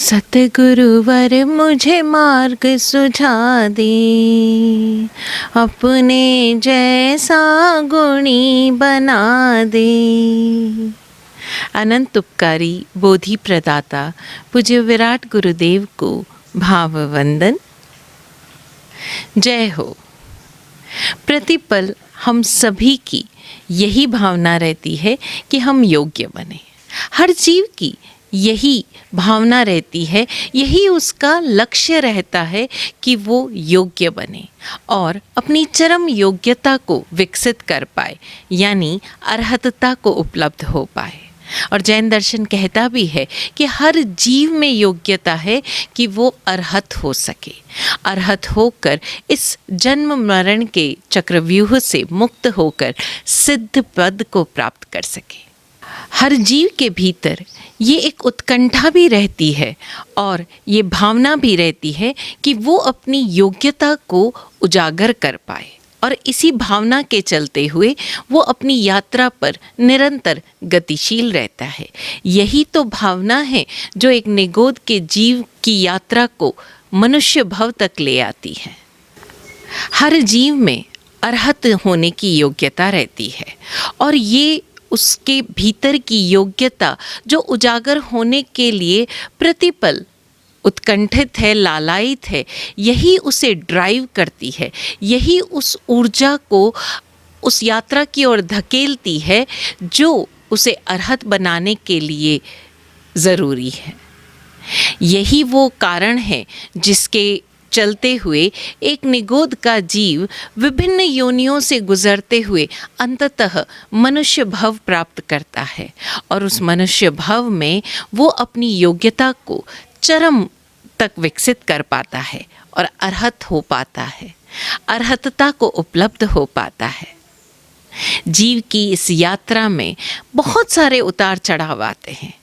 सतगुरुवर मुझे मार्ग सुझा दे, अपने जैसा गुणी बना दे। अनंत उपकारी बोधि प्रदाता पूज्य विराट गुरुदेव को भाववंदन। जय हो। प्रतिपल हम सभी की यही भावना रहती है कि हम योग्य बने। हर जीव की यही भावना रहती है, यही उसका लक्ष्य रहता है कि वो योग्य बने और अपनी चरम योग्यता को विकसित कर पाए, यानी अरहतता को उपलब्ध हो पाए। और जैन दर्शन कहता भी है कि हर जीव में योग्यता है कि वो अरहत हो सके, अरहत होकर इस जन्म मरण के चक्रव्यूह से मुक्त होकर सिद्ध पद को प्राप्त कर सके। हर जीव के भीतर ये एक उत्कंठा भी रहती है और ये भावना भी रहती है कि वो अपनी योग्यता को उजागर कर पाए, और इसी भावना के चलते हुए वो अपनी यात्रा पर निरंतर गतिशील रहता है। यही तो भावना है जो एक निगोद के जीव की यात्रा को मनुष्य भव तक ले आती है। हर जीव में अरहत होने की योग्यता रहती है और ये उसके भीतर की योग्यता जो उजागर होने के लिए प्रतिपल उत्कंठित है, लालायित है, यही उसे ड्राइव करती है, यही उस ऊर्जा को उस यात्रा की ओर धकेलती है जो उसे अरहत बनाने के लिए ज़रूरी है। यही वो कारण है जिसके चलते हुए एक निगोद का जीव विभिन्न योनियों से गुजरते हुए अंततः मनुष्य भव प्राप्त करता है और उस मनुष्य भव में वो अपनी योग्यता को चरम तक विकसित कर पाता है और अरहत हो पाता है, अरहतता को उपलब्ध हो पाता है। जीव की इस यात्रा में बहुत सारे उतार चढ़ाव आते हैं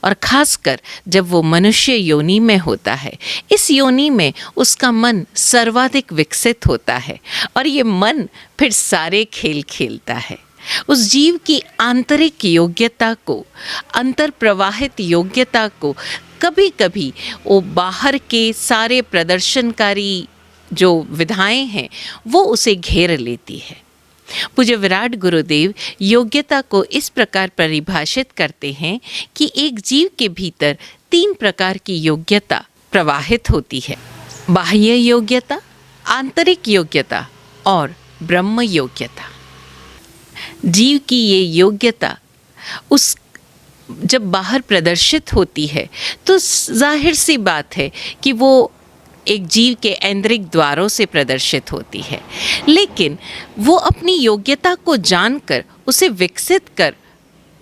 और खासकर जब वो मनुष्य योनि में होता है, इस योनि में उसका मन सर्वाधिक विकसित होता है और ये मन फिर सारे खेल खेलता है। उस जीव की आंतरिक योग्यता को, अंतर प्रवाहित योग्यता को कभी कभी वो बाहर के सारे प्रदर्शनकारी जो विधाएं हैं वो उसे घेर लेती है। पूज्य विराट गुरुदेव योग्यता को इस प्रकार परिभाषित करते हैं कि एक जीव के भीतर 3 प्रकार की योग्यता प्रवाहित होती है: बाह्य योग्यता, आंतरिक योग्यता और ब्रह्म योग्यता। जीव की ये योग्यता उस जब बाहर प्रदर्शित होती है तो जाहिर सी बात है कि वो एक जीव के ऐन्द्रिक द्वारों से प्रदर्शित होती है, लेकिन वो अपनी योग्यता को जानकर उसे विकसित कर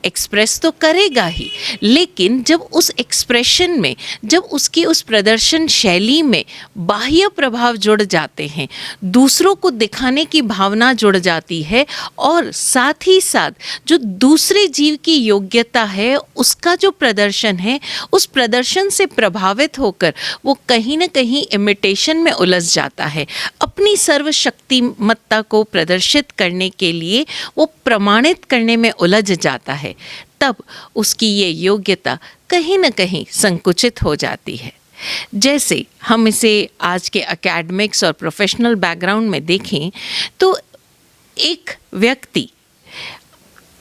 एक्सप्रेस तो करेगा ही, लेकिन जब उस एक्सप्रेशन में, जब उसकी उस प्रदर्शन शैली में बाह्य प्रभाव जुड़ जाते हैं, दूसरों को दिखाने की भावना जुड़ जाती है और साथ ही साथ जो दूसरे जीव की योग्यता है उसका जो प्रदर्शन है, उस प्रदर्शन से प्रभावित होकर वो कहीं ना कहीं इमिटेशन में उलझ जाता है। अपनी सर्वशक्तिमत्ता को प्रदर्शित करने के लिए वो प्रमाणित करने में उलझ जाता है, तब उसकी ये योग्यता कहीं न कहीं संकुचित हो जाती है। जैसे हम इसे आज के एकेडमिक्स और प्रोफेशनल बैकग्राउंड में देखें तो एक व्यक्ति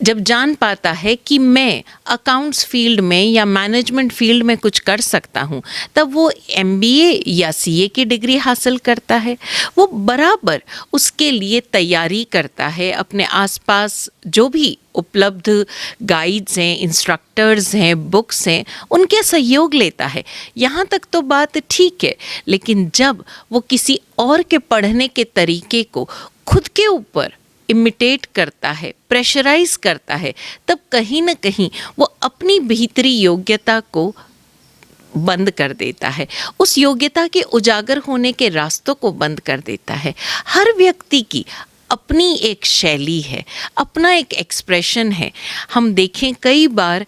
जब जान पाता है कि मैं अकाउंट्स फील्ड में या मैनेजमेंट फील्ड में कुछ कर सकता हूँ, तब वो MBA या CA की डिग्री हासिल करता है। वो बराबर उसके लिए तैयारी करता है, अपने आसपास जो भी उपलब्ध गाइड्स हैं, इंस्ट्रक्टर्स हैं, बुक्स हैं, उनके सहयोग लेता है। यहाँ तक तो बात ठीक है, लेकिन जब वो किसी और के पढ़ने के तरीके को खुद के ऊपर इमिटेट करता है, प्रेशराइज करता है, तब कहीं ना कहीं वो अपनी भीतरी योग्यता को बंद कर देता है, उस योग्यता के उजागर होने के रास्तों को बंद कर देता है। हर व्यक्ति की अपनी एक शैली है, अपना एक एक्सप्रेशन है। हम देखें कई बार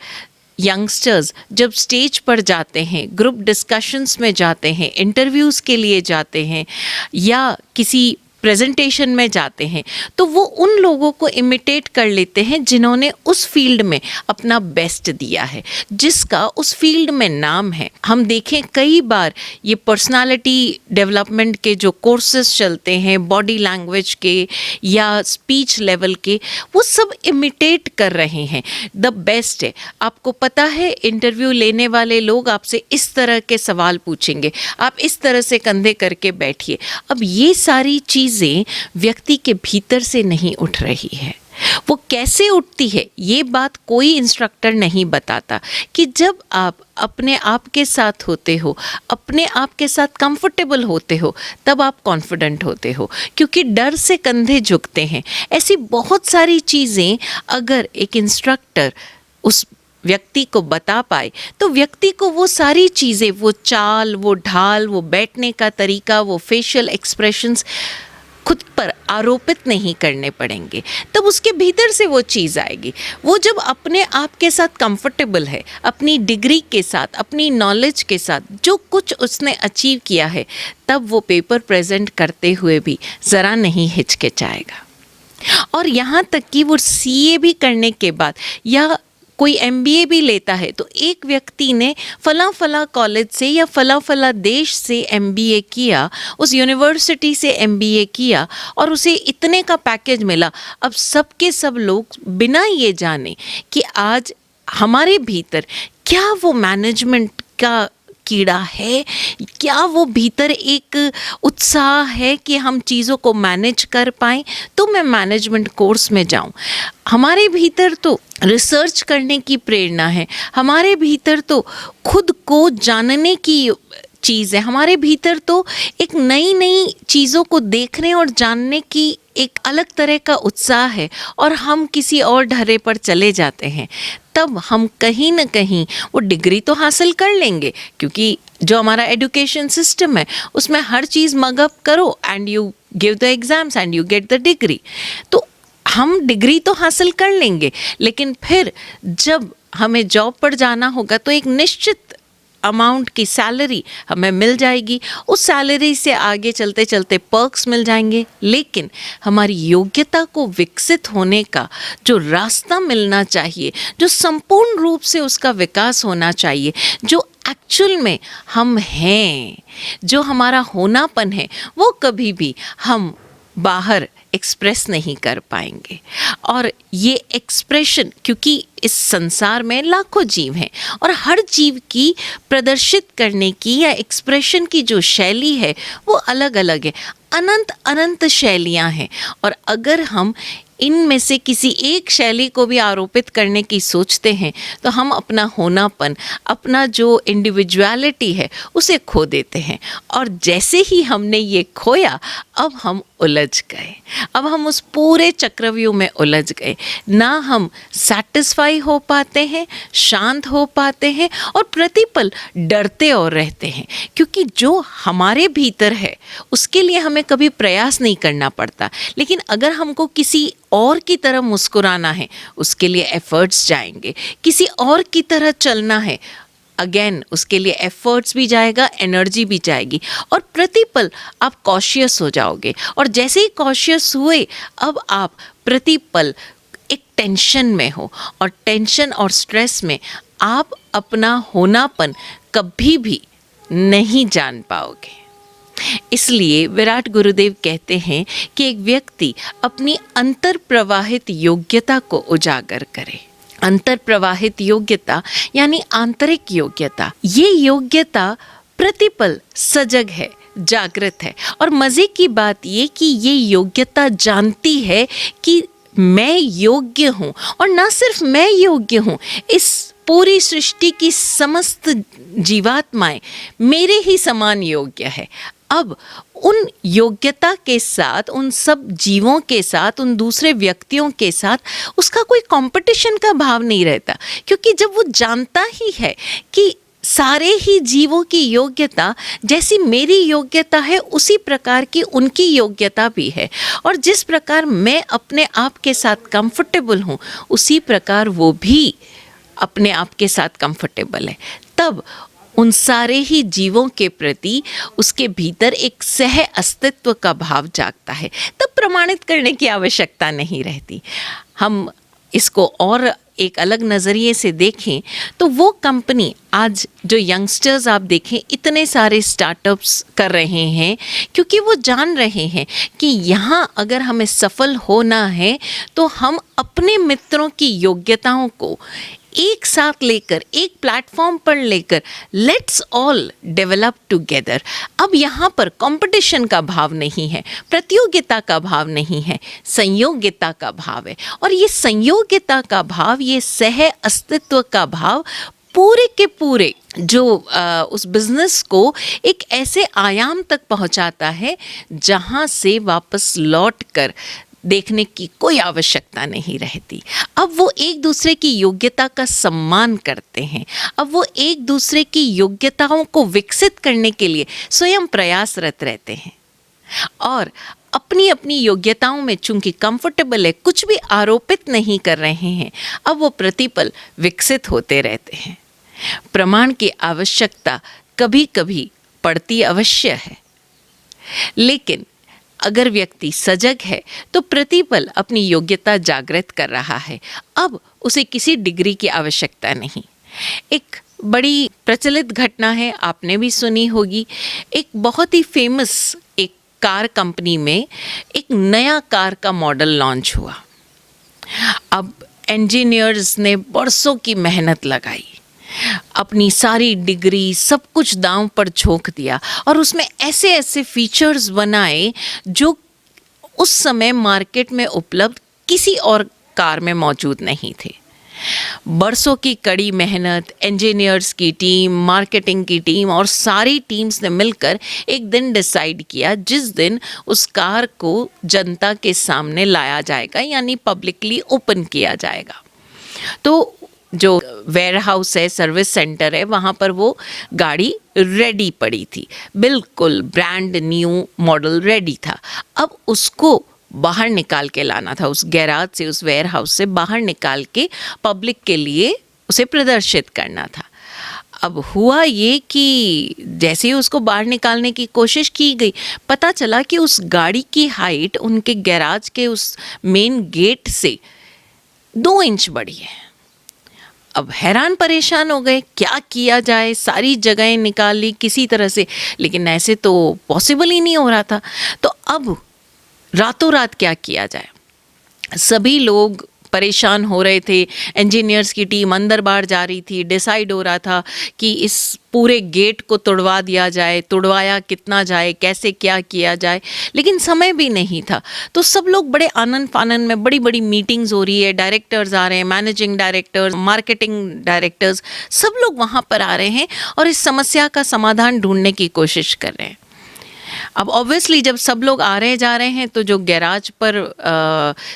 यंगस्टर्स जब स्टेज पर जाते हैं, ग्रुप डिस्कशंस में जाते हैं, इंटरव्यूज़ के लिए जाते हैं या किसी प्रेजेंटेशन में जाते हैं तो वो उन लोगों को इमिटेट कर लेते हैं जिन्होंने उस फील्ड में अपना बेस्ट दिया है, जिसका उस फील्ड में नाम है। हम देखें कई बार ये पर्सनालिटी डेवलपमेंट के जो कोर्सेज चलते हैं, बॉडी लैंग्वेज के या स्पीच लेवल के, वो सब इमिटेट कर रहे हैं। द बेस्ट है। आपको पता है इंटरव्यू लेने वाले लोग आपसे इस तरह के सवाल पूछेंगे, आप इस तरह से कंधे करके बैठिए। अब ये सारी चीज़ें व्यक्ति के भीतर से नहीं उठ रही है। वो कैसे उठती है ये बात कोई इंस्ट्रक्टर नहीं बताता कि जब आप अपने आप के साथ होते हो, अपने आप के साथ कंफर्टेबल होते हो, तब आप कॉन्फिडेंट होते हो, क्योंकि डर से कंधे झुकते हैं। ऐसी बहुत सारी चीज़ें अगर एक इंस्ट्रक्टर उस व्यक्ति को बता पाए तो व्यक्ति को वो सारी चीज़ें, वो चाल, वो ढाल, वो बैठने का तरीका, वो फेशियल एक्सप्रेशंस खुद पर आरोपित नहीं करने पड़ेंगे। तब उसके भीतर से वो चीज़ आएगी। वो जब अपने आप के साथ कंफर्टेबल है, अपनी डिग्री के साथ, अपनी नॉलेज के साथ, जो कुछ उसने अचीव किया है, तब वो पेपर प्रेजेंट करते हुए भी ज़रा नहीं हिचकिचाएगा। और यहाँ तक कि वो सीए भी करने के बाद या कोई एमबीए भी लेता है तो एक व्यक्ति ने फला फला कॉलेज से या फला फला देश से एमबीए किया, उस यूनिवर्सिटी से एमबीए किया और उसे इतने का पैकेज मिला। अब सब के सब लोग बिना ये जाने कि आज हमारे भीतर क्या वो मैनेजमेंट का कीड़ा है, क्या वो भीतर एक उत्साह है कि हम चीज़ों को मैनेज कर पाएँ, तो मैं मैनेजमेंट कोर्स में जाऊँ। हमारे भीतर तो रिसर्च करने की प्रेरणा है, हमारे भीतर तो खुद को जानने की चीज़ है, हमारे भीतर तो एक नई नई चीज़ों को देखने और जानने की एक अलग तरह का उत्साह है, और हम किसी और ढर्रे पर चले जाते हैं। तब हम कहीं ना कहीं वो डिग्री तो हासिल कर लेंगे, क्योंकि जो हमारा एजुकेशन सिस्टम है उसमें हर चीज़ मगअप करो and you give the exams and you get the degree. तो हम डिग्री तो हासिल कर लेंगे, लेकिन फिर जब हमें जॉब पर जाना होगा तो एक निश्चित अमाउंट की सैलरी हमें मिल जाएगी। उस सैलरी से आगे चलते चलते पर्क्स मिल जाएंगे, लेकिन हमारी योग्यता को विकसित होने का जो रास्ता मिलना चाहिए, जो संपूर्ण रूप से उसका विकास होना चाहिए, जो एक्चुअल में हम हैं, जो हमारा होनापन है, वो कभी भी हम बाहर एक्सप्रेस नहीं कर पाएंगे। और ये एक्सप्रेशन, क्योंकि इस संसार में लाखों जीव हैं और हर जीव की प्रदर्शित करने की या एक्सप्रेशन की जो शैली है वो अलग अलग है। अनंत अनंत शैलियाँ हैं, और अगर हम इनमें से किसी एक शैली को भी आरोपित करने की सोचते हैं तो हम अपना होनापन, अपना जो इंडिविजुअलिटी है उसे खो देते हैं। और जैसे ही हमने ये खोया, अब हम उलझ गए, अब हम उस पूरे चक्रव्यूह में उलझ गए। ना हम सैटिस्फाई हो पाते हैं, शांत हो पाते हैं, और प्रतिपल डरते और रहते हैं, क्योंकि जो हमारे भीतर है उसके लिए हमें कभी प्रयास नहीं करना पड़ता। लेकिन अगर हमको किसी और की तरह मुस्कुराना है, उसके लिए एफर्ट्स जाएंगे। किसी और की तरह चलना है, अगेन उसके लिए एफर्ट्स भी जाएगा, एनर्जी भी जाएगी, और प्रतिपल आप कॉशियस हो जाओगे। और जैसे ही कॉशियस हुए, अब आप प्रतिपल एक टेंशन में हो, और टेंशन और स्ट्रेस में आप अपना होनापन कभी भी नहीं जान पाओगे। इसलिए विराट गुरुदेव कहते हैं कि एक व्यक्ति अपनी अंतर प्रवाहित योग्यता को उजागर करे। अंतर प्रवाहित योग्यता यानी आंतरिक योग्यता। ये योग्यता प्रतिपल सजग है, जागृत है, और मज़े की बात ये कि ये योग्यता जानती है कि मैं योग्य हूँ, और ना सिर्फ मैं योग्य हूँ, इस पूरी सृष्टि की समस्त जीवात्माएं मेरे ही समान योग्य है। अब उन योग्यता के साथ, उन सब जीवों के साथ, उन दूसरे व्यक्तियों के साथ उसका कोई कंपटीशन का भाव नहीं रहता, क्योंकि जब वो जानता ही है कि सारे ही जीवों की योग्यता जैसी मेरी योग्यता है उसी प्रकार की उनकी योग्यता भी है, और जिस प्रकार मैं अपने आप के साथ कंफर्टेबल हूँ उसी प्रकार वो भी अपने आप के साथ कंफर्टेबल है, तब उन सारे ही जीवों के प्रति उसके भीतर एक सह अस्तित्व का भाव जागता है, तब प्रमाणित करने की आवश्यकता नहीं रहती। हम इसको और एक अलग नज़रिए से देखें तो वो कंपनी आज जो यंगस्टर्स आप देखें इतने सारे स्टार्टअप्स कर रहे हैं, क्योंकि वो जान रहे हैं कि यहाँ अगर हमें सफल होना है तो हम अपने मित्रों की योग्यताओं को एक साथ लेकर, एक प्लेटफॉर्म पर लेकर, लेट्स ऑल डेवलप टुगेदर। अब यहाँ पर कंपटीशन का भाव नहीं है, प्रतियोगिता का भाव नहीं है, संयोगिता का भाव है। और ये संयोगिता का भाव, ये सह अस्तित्व का भाव पूरे के पूरे जो उस बिज़नेस को एक ऐसे आयाम तक पहुँचाता है जहाँ से वापस लौट कर देखने की कोई आवश्यकता नहीं रहती। अब वो एक दूसरे की योग्यता का सम्मान करते हैं, अब वो एक दूसरे की योग्यताओं को विकसित करने के लिए स्वयं प्रयासरत रहते हैं और अपनी अपनी योग्यताओं में चूंकि कंफर्टेबल है, कुछ भी आरोपित नहीं कर रहे हैं, अब वो प्रतिपल विकसित होते रहते हैं। प्रमाण की आवश्यकता कभी कभी पड़ती अवश्य है, लेकिन अगर व्यक्ति सजग है तो प्रतिपल अपनी योग्यता जागृत कर रहा है। अब उसे किसी डिग्री की आवश्यकता नहीं। एक बड़ी प्रचलित घटना है, आपने भी सुनी होगी। एक बहुत ही फेमस एक कार कंपनी में एक नया कार का मॉडल लॉन्च हुआ। अब इंजीनियर्स ने बरसों की मेहनत लगाई, अपनी सारी डिग्री सब कुछ दांव पर झोंक दिया और उसमें ऐसे ऐसे फीचर्स बनाए जो उस समय मार्केट में उपलब्ध किसी और कार में मौजूद नहीं थे। बरसों की कड़ी मेहनत, इंजीनियर्स की टीम, मार्केटिंग की टीम और सारी टीम्स ने मिलकर एक दिन डिसाइड किया जिस दिन उस कार को जनता के सामने लाया जाएगा, यानी पब्लिकली ओपन किया जाएगा। तो जो वेयर हाउस है, सर्विस सेंटर है, वहाँ पर वो गाड़ी रेडी पड़ी थी, बिल्कुल ब्रांड न्यू मॉडल रेडी था। अब उसको बाहर निकाल के लाना था, उस गैराज से, उस वेयर हाउस से बाहर निकाल के पब्लिक के लिए उसे प्रदर्शित करना था। अब हुआ ये कि जैसे ही उसको बाहर निकालने की कोशिश की गई, पता चला कि उस गाड़ी की हाइट उनके गैराज के उस मेन गेट से 2 इंच बड़ी है। अब हैरान परेशान हो गए, क्या किया जाए, सारी जगहें निकाली किसी तरह से, लेकिन ऐसे तो पॉसिबल ही नहीं हो रहा था। तो अब रातों रात क्या किया जाए, सभी लोग परेशान हो रहे थे। इंजीनियर्स की टीम अंदर बाहर जा रही थी, डिसाइड हो रहा था कि इस पूरे गेट को तुड़वा दिया जाए, तुड़वाया कितना जाए, कैसे क्या किया जाए, लेकिन समय भी नहीं था। तो सब लोग बड़े आनंद फानंद में, बड़ी बड़ी मीटिंग्स हो रही है, डायरेक्टर्स आ रहे हैं, मैनेजिंग डायरेक्टर्स, मार्केटिंग डायरेक्टर्स, सब लोग वहाँ पर आ रहे हैं और इस समस्या का समाधान ढूंढने की कोशिश कर रहे हैं। अब ऑब्वियसली जब सब लोग आ रहे जा रहे हैं तो जो गैराज पर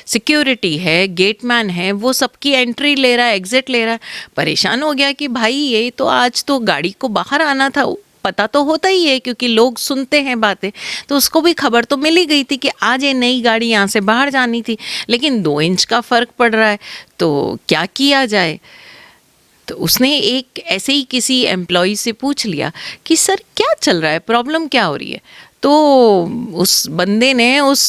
सिक्योरिटी है, गेटमैन है, वो सबकी एंट्री ले रहा है, एग्जिट ले रहा है। परेशान हो गया कि भाई ये तो आज तो गाड़ी को बाहर आना था, पता तो होता ही है क्योंकि लोग सुनते हैं बातें, तो उसको भी खबर तो मिल ही गई थी कि आज ये नई गाड़ी यहाँ से बाहर जानी थी, लेकिन 2 इंच का फ़र्क पड़ रहा है, तो क्या किया जाए। तो उसने एक ऐसे ही किसी एम्प्लॉय से पूछ लिया कि सर क्या चल रहा है, प्रॉब्लम क्या हो रही है। तो उस बंदे ने उस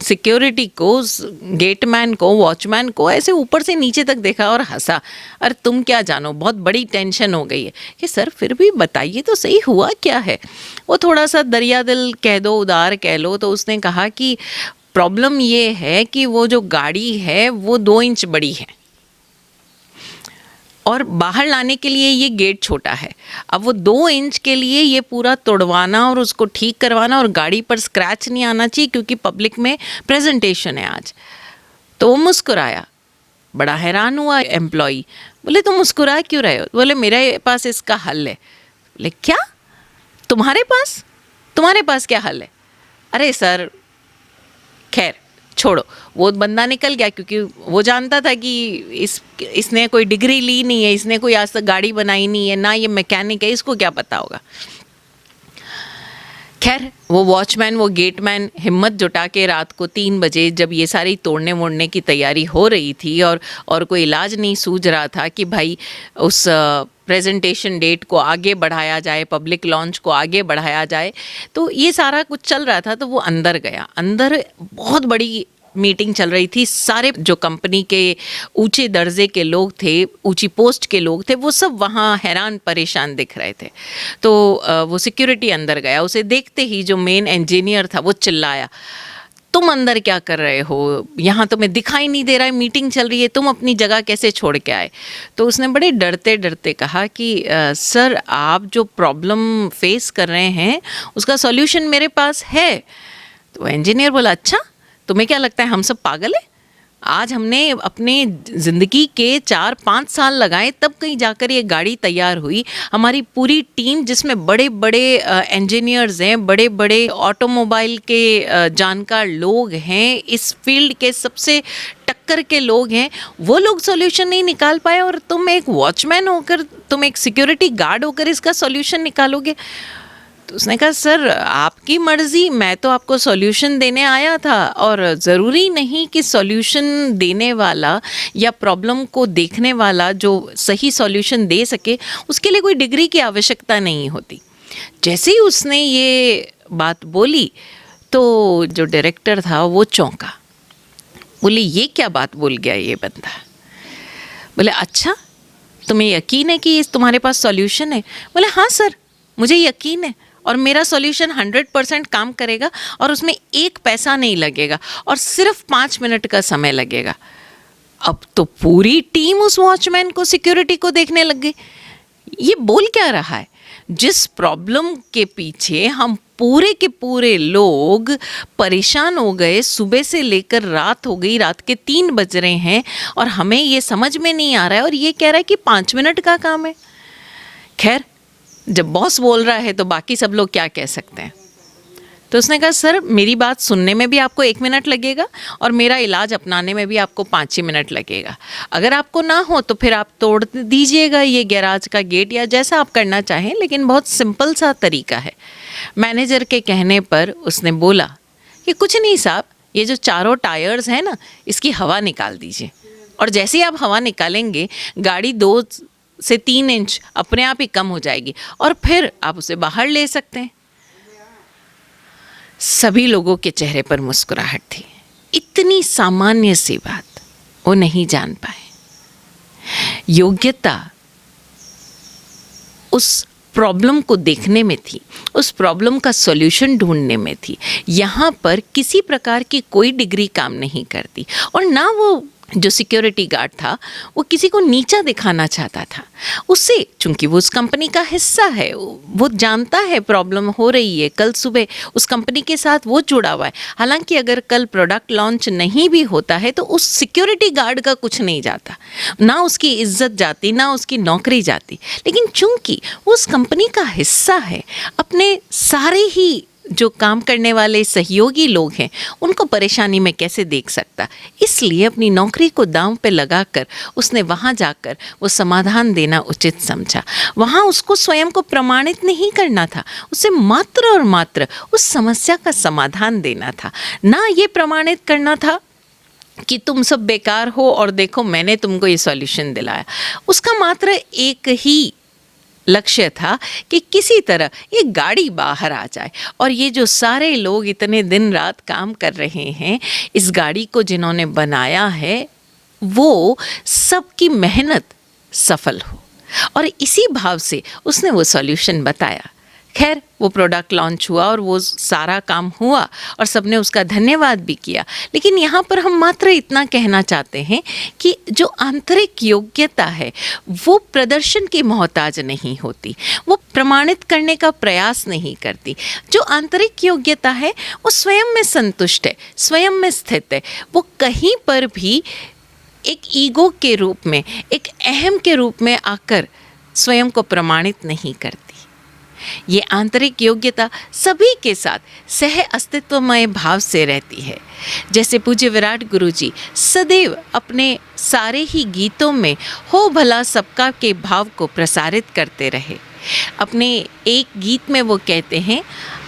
सिक्योरिटी को, उस गेटमैन को, वॉचमैन को ऐसे ऊपर से नीचे तक देखा और हंसा। अरे तुम क्या जानो, बहुत बड़ी टेंशन हो गई है। कि सर फिर भी बताइए तो सही हुआ क्या है। वो थोड़ा सा दरिया दिल कह दो, उदार कह लो। तो उसने कहा कि प्रॉब्लम ये है कि वो जो गाड़ी है वो 2 इंच बड़ी है और बाहर लाने के लिए ये गेट छोटा है। अब वो 2 इंच के लिए ये पूरा तोड़वाना और उसको ठीक करवाना और गाड़ी पर स्क्रैच नहीं आना चाहिए क्योंकि पब्लिक में प्रेजेंटेशन है आज। तो वो मुस्कुराया। बड़ा हैरान हुआ एम्प्लॉई, बोले तुम मुस्कुरा क्यों रहे हो। बोले मेरे पास इसका हल है। बोले क्या, तुम्हारे पास क्या हल है। अरे सर खैर छोड़ो, वो बंदा निकल गया क्योंकि वो जानता था कि इसने कोई डिग्री ली नहीं है, इसने कोई आज तक गाड़ी बनाई नहीं है, ना ये मैकेनिक है, इसको क्या पता होगा। खैर वो वॉचमैन, वो गेटमैन हिम्मत जुटा के रात को 3 बजे जब ये सारी तोड़ने मोड़ने की तैयारी हो रही थी और कोई इलाज नहीं सूझ रहा था कि भाई उस प्रेजेंटेशन डेट को आगे बढ़ाया जाए, पब्लिक लॉन्च को आगे बढ़ाया जाए। तो ये सारा कुछ चल रहा था। तो वो अंदर गया, अंदर बहुत बड़ी मीटिंग चल रही थी। सारे जो कंपनी के ऊंचे दर्जे के लोग थे, ऊंची पोस्ट के लोग थे, वो सब वहाँ हैरान परेशान दिख रहे थे। तो वो सिक्योरिटी अंदर गया, उसे देखते ही जो मेन इंजीनियर था वो चिल्लाया, तुम अंदर क्या कर रहे हो, यहाँ तुम्हें दिखाई नहीं दे रहा है, मीटिंग चल रही है, तुम अपनी जगह कैसे छोड़ के आए। तो उसने बड़े डरते डरते कहा कि सर, आप जो प्रॉब्लम फेस कर रहे हैं उसका सॉल्यूशन मेरे पास है। तो इंजीनियर बोला, अच्छा, तुम्हें क्या लगता है हम सब पागल है? आज हमने अपने ज़िंदगी के 4-5 साल लगाए, तब कहीं जाकर ये गाड़ी तैयार हुई। हमारी पूरी टीम, जिसमें बड़े बड़े इंजीनियर्स हैं, बड़े बड़े ऑटोमोबाइल के जानकार लोग हैं, इस फील्ड के सबसे टक्कर के लोग हैं, वो लोग सॉल्यूशन नहीं निकाल पाए, और तुम एक वॉचमैन होकर, तुम एक सिक्योरिटी गार्ड होकर इसका सॉल्यूशन निकालोगे। तो उसने कहा, सर आपकी मर्ज़ी, मैं तो आपको सॉल्यूशन देने आया था, और ज़रूरी नहीं कि सॉल्यूशन देने वाला या प्रॉब्लम को देखने वाला जो सही सॉल्यूशन दे सके, उसके लिए कोई डिग्री की आवश्यकता नहीं होती। जैसे ही उसने ये बात बोली तो जो डायरेक्टर था वो चौंका। बोले, ये क्या बात बोल गया ये बंदा? बोले, अच्छा, तुम्हें यकीन है कि तुम्हारे पास सॉल्यूशन है? बोले, हाँ सर, मुझे यकीन है, और मेरा सॉल्यूशन 100% काम करेगा, और उसमें 1 पैसा नहीं लगेगा, और सिर्फ 5 मिनट का समय लगेगा। अब तो पूरी टीम उस वॉचमैन को, सिक्योरिटी को देखने लग गई। ये बोल क्या रहा है? जिस प्रॉब्लम के पीछे हम पूरे के पूरे लोग परेशान हो गए, सुबह से लेकर रात हो गई, रात के 3 बज रहे हैं, और हमें ये समझ में नहीं आ रहा है, और ये कह रहा है कि 5 मिनट का काम है। खैर, जब बॉस बोल रहा है तो बाकी सब लोग क्या कह सकते हैं। तो उसने कहा, सर मेरी बात सुनने में भी आपको 1 मिनट लगेगा, और मेरा इलाज अपनाने में भी आपको 5 ही मिनट लगेगा। अगर आपको ना हो तो फिर आप तोड़ दीजिएगा ये गैराज का गेट, या जैसा आप करना चाहें, लेकिन बहुत सिंपल सा तरीका है। मैनेजर के कहने पर उसने बोला कि कुछ नहीं साहब, ये जो चारों टायर्स हैं ना, इसकी हवा निकाल दीजिए, और जैसे ही आप हवा निकालेंगे, गाड़ी 2 से 3 इंच अपने आप ही कम हो जाएगी, और फिर आप उसे बाहर ले सकते हैं। सभी लोगों के चेहरे पर मुस्कुराहट थी। इतनी सामान्य सी बात वो नहीं जान पाए। योग्यता उस प्रॉब्लम को देखने में थी, उस प्रॉब्लम का सॉल्यूशन ढूंढने में थी। यहाँ पर किसी प्रकार की कोई डिग्री काम नहीं करती, और ना वो जो सिक्योरिटी गार्ड था वो किसी को नीचा दिखाना चाहता था। उससे, चूंकि वो उस कंपनी का हिस्सा है, वो जानता है प्रॉब्लम हो रही है, कल सुबह उस कंपनी के साथ वो जुड़ा हुआ है। हालांकि अगर कल प्रोडक्ट लॉन्च नहीं भी होता है तो उस सिक्योरिटी गार्ड का कुछ नहीं जाता, ना उसकी इज्जत जाती, ना उसकी नौकरी जाती। लेकिन चूंकि वो उस कंपनी का हिस्सा है, अपने सारे ही जो काम करने वाले सहयोगी लोग हैं उनको परेशानी में कैसे देख सकता, इसलिए अपनी नौकरी को दांव पे लगाकर उसने वहाँ जाकर वो समाधान देना उचित समझा। वहाँ उसको स्वयं को प्रमाणित नहीं करना था, उसे मात्र और मात्र उस समस्या का समाधान देना था, ना ये प्रमाणित करना था कि तुम सब बेकार हो और देखो मैंने तुमको ये सॉल्यूशन दिलाया। उसका मात्र एक ही लक्ष्य था कि किसी तरह ये गाड़ी बाहर आ जाए, और ये जो सारे लोग इतने दिन रात काम कर रहे हैं, इस गाड़ी को जिन्होंने बनाया है, वो सबकी मेहनत सफल हो। और इसी भाव से उसने वो सॉल्यूशन बताया। खैर, वो प्रोडक्ट लॉन्च हुआ और वो सारा काम हुआ, और सबने उसका धन्यवाद भी किया। लेकिन यहाँ पर हम मात्र इतना कहना चाहते हैं कि जो आंतरिक योग्यता है वो प्रदर्शन की मोहताज नहीं होती, वो प्रमाणित करने का प्रयास नहीं करती। जो आंतरिक योग्यता है वो स्वयं में संतुष्ट है, स्वयं में स्थित है। वो कहीं पर भी एक ईगो के रूप में, एक अहम के रूप में आकर स्वयं को प्रमाणित नहीं करती। ये आंतरिक योग्यता सभी के साथ सह अस्तित्वमय भाव से रहती है। जैसे पूज्य विराट गुरुजी सदैव अपने सारे ही गीतों में हो भला सबका के भाव को प्रसारित करते रहे। अपने एक गीत में वो कहते हैं,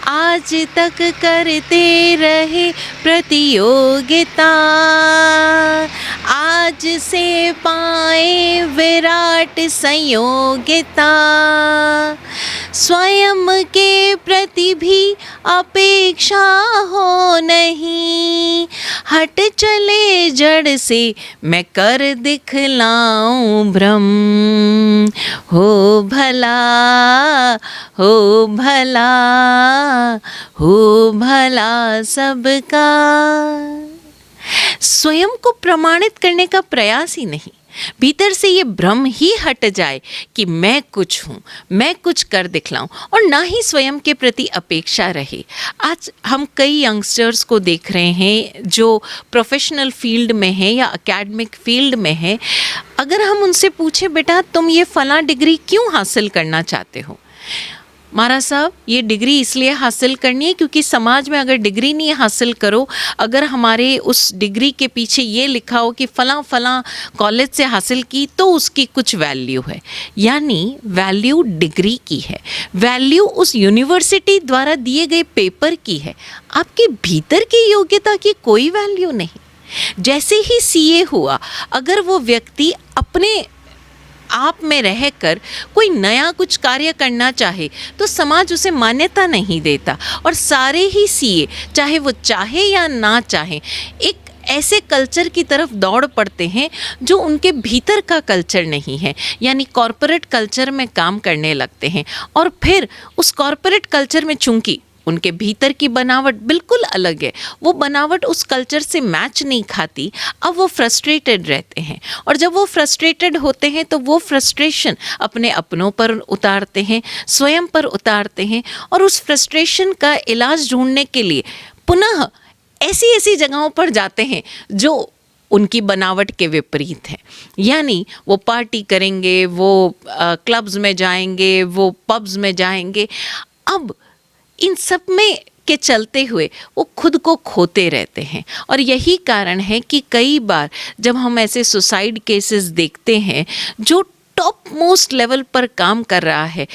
आज तक करते रहे प्रतियोगिता, आज से पाए विराट संयोगिता। स्वयं के प्रति भी अपेक्षा हो नहीं, हट चले जड़ से मैं कर दिखलाऊं भ्रम। हो भला, हो भला, हो भला सबका। स्वयं को प्रमाणित करने का प्रयास ही नहीं, भीतर से ये भ्रम ही हट जाए कि मैं कुछ हूँ, मैं कुछ कर दिखलाऊं, और ना ही स्वयं के प्रति अपेक्षा रहे। आज हम कई यंगस्टर्स को देख रहे हैं जो प्रोफेशनल फील्ड में हैं या एकेडमिक फील्ड में हैं। अगर हम उनसे पूछें, बेटा तुम ये फला डिग्री क्यों हासिल करना चाहते हो? महाराज साहब, ये डिग्री इसलिए हासिल करनी है क्योंकि समाज में अगर डिग्री नहीं हासिल करो, अगर हमारे उस डिग्री के पीछे ये लिखा हो कि फ़लाँ फ़लाँ कॉलेज से हासिल की तो उसकी कुछ वैल्यू है। यानी वैल्यू डिग्री की है, वैल्यू उस यूनिवर्सिटी द्वारा दिए गए पेपर की है, आपके भीतर की योग्यता की कोई वैल्यू नहीं। जैसे ही सीए हुआ, अगर वो व्यक्ति अपने आप में रहकर कोई नया कुछ कार्य करना चाहे तो समाज उसे मान्यता नहीं देता, और सारे ही सीए चाहे वो चाहे या ना चाहे एक ऐसे कल्चर की तरफ दौड़ पड़ते हैं जो उनके भीतर का कल्चर नहीं है, यानी कॉरपोरेट कल्चर में काम करने लगते हैं। और फिर उस कॉरपोरेट कल्चर में चूंकि उनके भीतर की बनावट बिल्कुल अलग है, वो बनावट उस कल्चर से मैच नहीं खाती, अब वो फ्रस्ट्रेटेड रहते हैं। और जब वो फ्रस्ट्रेटेड होते हैं तो वो फ्रस्ट्रेशन अपने अपनों पर उतारते हैं, स्वयं पर उतारते हैं, और उस फ्रस्ट्रेशन का इलाज ढूंढने के लिए पुनः ऐसी ऐसी जगहों पर जाते हैं जो उनकी बनावट के विपरीत है। यानी वो पार्टी करेंगे, वो क्लब्स में जाएंगे, वो पब्स में जाएंगे। अब इन सब में के चलते हुए वो खुद को खोते रहते हैं, और यही कारण है कि कई बार जब हम ऐसे सुसाइड केसेस देखते हैं जो टॉप मोस्ट लेवल पर काम कर रहा है,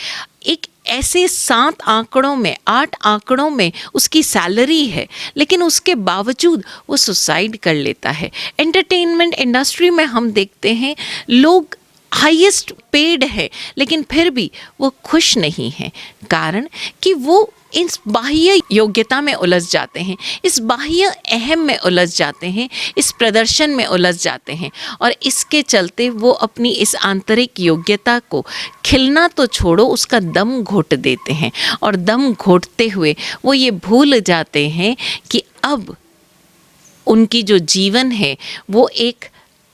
एक ऐसे 7 आंकड़ों में 8 आंकड़ों में उसकी सैलरी है, लेकिन उसके बावजूद वो सुसाइड कर लेता है। एंटरटेनमेंट इंडस्ट्री में हम देखते हैं लोग हाईएस्ट पेड है लेकिन फिर भी वो खुश नहीं हैं, कारण कि वो इस बाह्य योग्यता में उलझ जाते हैं, इस बाह्य अहम में उलझ जाते हैं, इस प्रदर्शन में उलझ जाते हैं, और इसके चलते वो अपनी इस आंतरिक योग्यता को खिलना तो छोड़ो, उसका दम घोट देते हैं। और दम घोटते हुए वो ये भूल जाते हैं कि अब उनकी जो जीवन है वो एक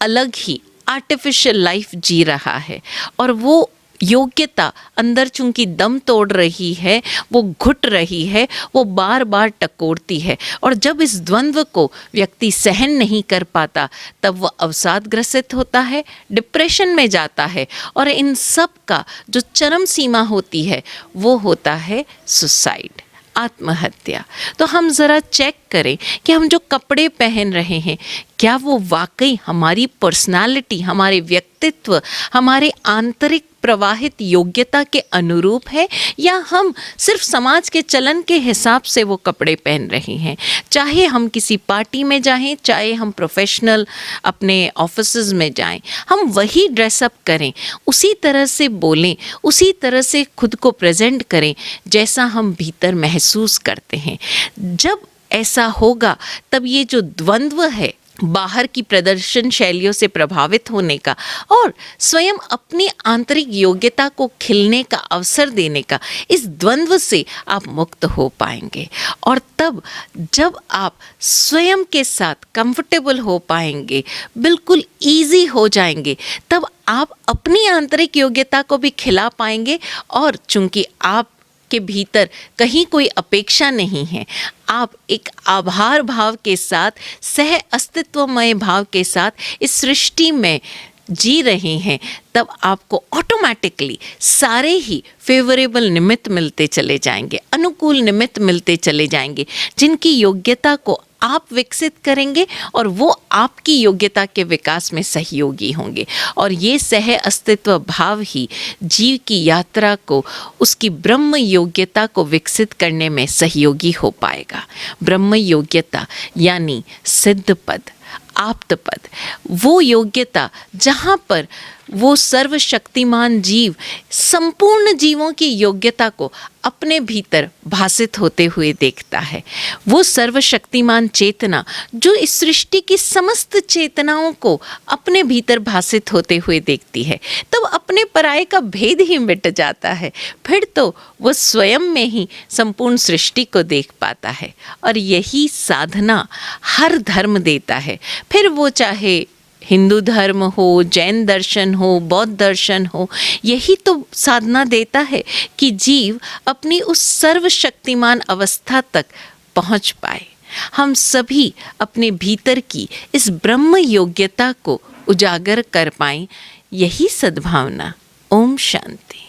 अलग ही आर्टिफिशियल लाइफ जी रहा है, और वो योग्यता अंदर चूंकि दम तोड़ रही है, वो घुट रही है, वो बार बार टकोरती है। और जब इस द्वंद्व को व्यक्ति सहन नहीं कर पाता तब वह अवसाद ग्रसित होता है, डिप्रेशन में जाता है, और इन सब का जो चरम सीमा होती है वो होता है सुसाइड, आत्महत्या। तो हम ज़रा चेक करें कि हम जो कपड़े पहन रहे हैं क्या वो वाकई हमारी पर्सनालिटी, हमारे व्यक्तित्व, हमारे आंतरिक प्रवाहित योग्यता के अनुरूप है, या हम सिर्फ समाज के चलन के हिसाब से वो कपड़े पहन रहे हैं। चाहे हम किसी पार्टी में जाएं, चाहे हम प्रोफेशनल अपने ऑफिसेज में जाएं, हम वही ड्रेसअप करें, उसी तरह से बोलें, उसी तरह से खुद को प्रेजेंट करें जैसा हम भीतर महसूस करते हैं। जब ऐसा होगा तब ये जो द्वंद्व है बाहर की प्रदर्शन शैलियों से प्रभावित होने का और स्वयं अपनी आंतरिक योग्यता को खिलने का अवसर देने का, इस द्वंद्व से आप मुक्त हो पाएंगे। और तब जब आप स्वयं के साथ कंफर्टेबल हो पाएंगे, बिल्कुल ईजी हो जाएंगे, तब आप अपनी आंतरिक योग्यता को भी खिला पाएंगे। और चूंकि आप के भीतर कहीं कोई अपेक्षा नहीं है, आप एक आभार भाव के साथ, सह अस्तित्वमय भाव के साथ इस सृष्टि में जी रहे हैं, तब आपको ऑटोमेटिकली सारे ही फेवरेबल निमित्त मिलते चले जाएंगे, अनुकूल निमित्त मिलते चले जाएंगे, जिनकी योग्यता को आप विकसित करेंगे और वो आपकी योग्यता के विकास में सहयोगी होंगे। और ये सह अस्तित्व भाव ही जीव की यात्रा को, उसकी ब्रह्म योग्यता को विकसित करने में सहयोगी हो पाएगा। ब्रह्म योग्यता यानी सिद्ध पद, आप्त पद, वो योग्यता जहाँ पर वो सर्वशक्तिमान जीव संपूर्ण जीवों की योग्यता को अपने भीतर भासित होते हुए देखता है। वो सर्वशक्तिमान चेतना जो इस सृष्टि की समस्त चेतनाओं को अपने भीतर भासित होते हुए देखती है, तब अपने पराये का भेद ही मिट जाता है। फिर तो वो स्वयं में ही संपूर्ण सृष्टि को देख पाता है। और यही साधना हर धर्म देता है, फिर वो चाहे हिंदू धर्म हो, जैन दर्शन हो, बौद्ध दर्शन हो, यही तो साधना देता है कि जीव अपनी उस सर्वशक्तिमान अवस्था तक पहुंच पाए। हम सभी अपने भीतर की इस ब्रह्म योग्यता को उजागर कर पाएं, यही सद्भावना। ओम शांति।